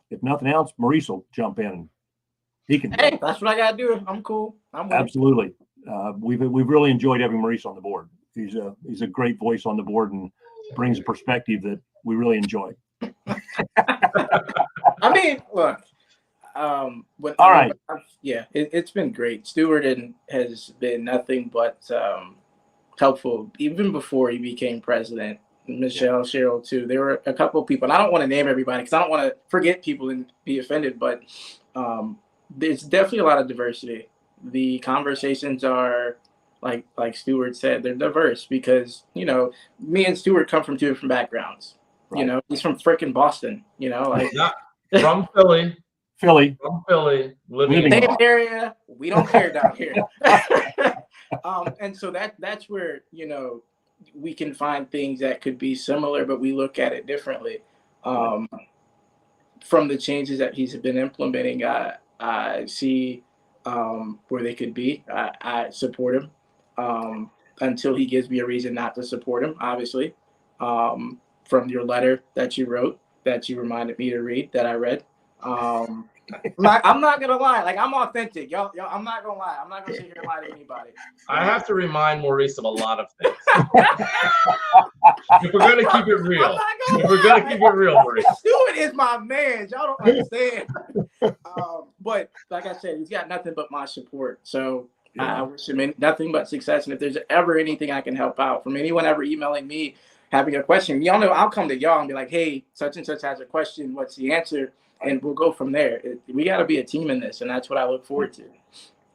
If nothing else, Maurice will jump in. He can. Hey, that's what I gotta do. I'm cool. I'm with absolutely. We've really enjoyed having Maurice on the board. He's a great voice on the board and brings a perspective that we really enjoy. I mean, look. All right. Yeah, it's been great. Stewart has been nothing but helpful, even before he became president. Michelle, Cheryl, too. There were a couple of people, and I don't want to name everybody because I don't want to forget people and be offended, but there's definitely a lot of diversity. The conversations are, like Stewart said, they're diverse because, me and Stewart come from 2 different backgrounds. Right. He's from frickin' Boston, like from Philly. From Philly, living in same area. We don't care down here. And so that's where, we can find things that could be similar, but we look at it differently. From the changes that he's been implementing, I see where they could be. I support him until he gives me a reason not to support him, obviously. From your letter that you wrote, that you reminded me to read, that I read. I'm not gonna lie, I'm authentic, y'all. I'm not gonna lie. I'm not gonna sit here and lie to anybody. I have to remind Maurice of a lot of things. If we're gonna keep it real, Maurice. Stewart is my man. Y'all don't understand. But like I said, he's got nothing but my support. So I wish him nothing but success. And if there's ever anything I can help out from anyone ever emailing me, having a question, y'all know I'll come to y'all and be like, hey, such and such has a question. What's the answer? And we'll go from there. We got to be a team in this, and that's what I look forward to.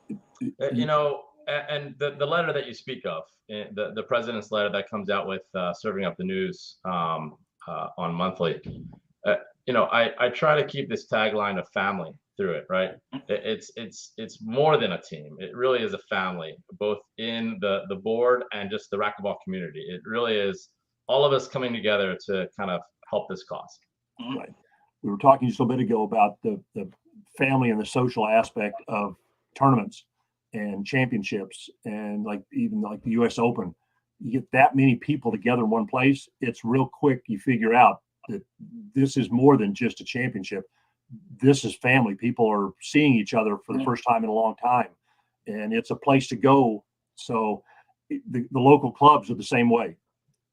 And the letter that you speak of, the president's letter that comes out with serving up the news on monthly, I try to keep this tagline of family through it, right? It's more than a team. It really is a family, both in the board and just the racquetball community. It really is all of us coming together to kind of help this cause. Right. We were talking just a little bit ago about the family and the social aspect of tournaments and championships, and even the U.S. Open. You get that many people together in one place, it's real quick. You figure out that this is more than just a championship. This is family. People are seeing each other for the first time in a long time, and it's a place to go. So the local clubs are the same way,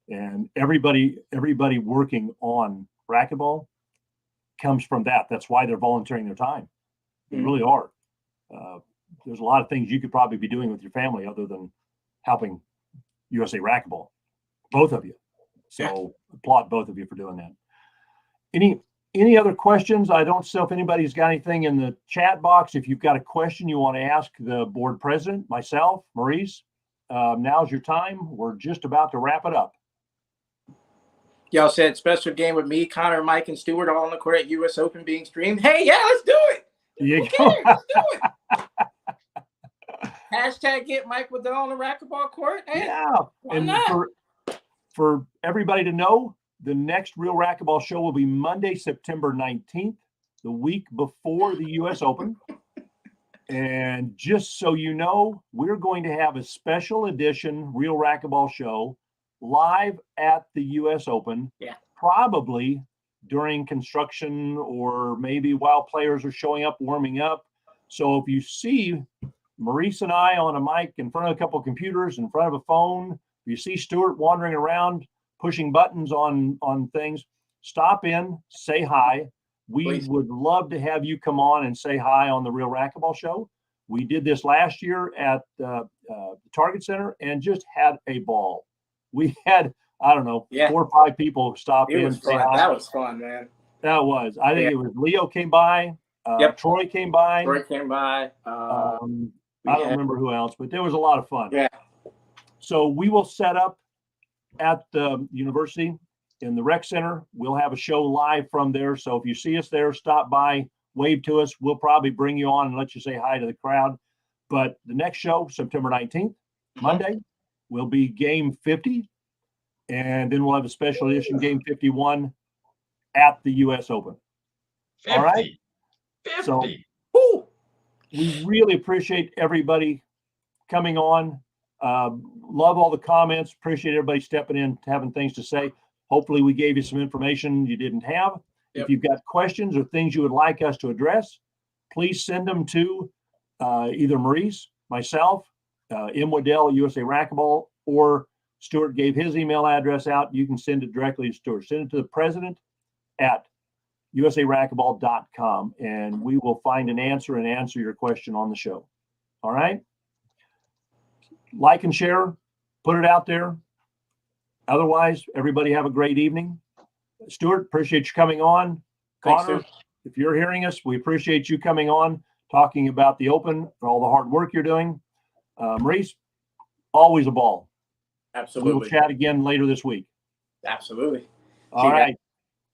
and everybody working on racquetball comes from that. That's why they're volunteering their time. They really are. There's a lot of things you could probably be doing with your family other than helping USA Racquetball, both of you. So applaud both of you for doing that. Any other questions? I don't know if anybody's got anything in the chat box. If you've got a question you want to ask the board president, myself, Maurice, now's your time. We're just about to wrap it up. Y'all said special game with me, Connor, Mike, and Stewart all on the court at U.S. Open being streamed. Hey, yeah, let's do it. Yeah, Let's do it. hashtag get Mike Wedel on the racquetball court. Hey, Yeah. why And not? for everybody to know, the next Real Racquetball show will be Monday, September 19th, the week before the U.S. Open. And just so you know, we're going to have a special edition Real Racquetball show live at the U.S. Open. Yeah. Probably during construction or maybe while players are showing up, warming up. So if you see Maurice and I on a mic in front of a couple of computers, in front of a phone, if you see Stewart wandering around, pushing buttons on things, stop in, say hi. We Please. would love to have you come on and say hi on the Real Racquetball show. We did this last year at the Target Center and just had a ball. We had, I don't know, 4 or 5 people stop in. Say hi. That was fun, man. That was. I think it was Leo came by. Troy came by. I don't remember who else, but there was a lot of fun. Yeah. So we will set up at the university in the rec center. We'll have a show live from there. So if you see us there, stop by, wave to us. We'll probably bring you on and let you say hi to the crowd. But the next show, September 19th, Monday, will be game 50. And then we'll have a special edition game 51 at the U.S. Open. 50. All right. 50. So we really appreciate everybody coming on. Love all the comments. Appreciate everybody stepping in, having things to say. Hopefully we gave you some information you didn't have. Yep. If you've got questions or things you would like us to address, please send them to either Maurice, myself, M. Wedel, USA Racquetball, or Stewart gave his email address out. You can send it directly to Stewart. Send it to the president at usaracquetball.com, and we will find an answer and answer your question on the show. All right? Like and share, put it out there. Otherwise, everybody have a great evening. Stewart, appreciate you coming on. Thanks, Connor, Stu. if you're hearing us, we appreciate you coming on, talking about the Open and all the hard work you're doing. Maurice, always a ball. Absolutely. We will chat again later this week. Absolutely. All right.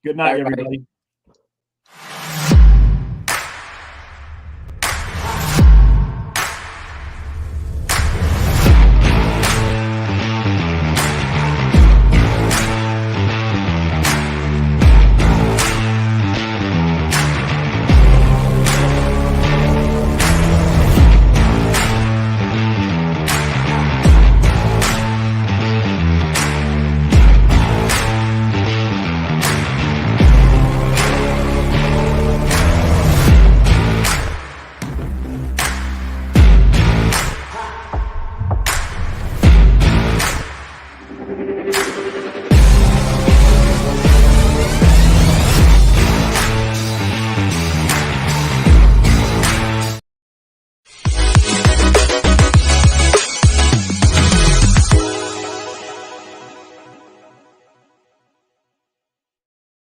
Good night, Bye, everybody. everybody.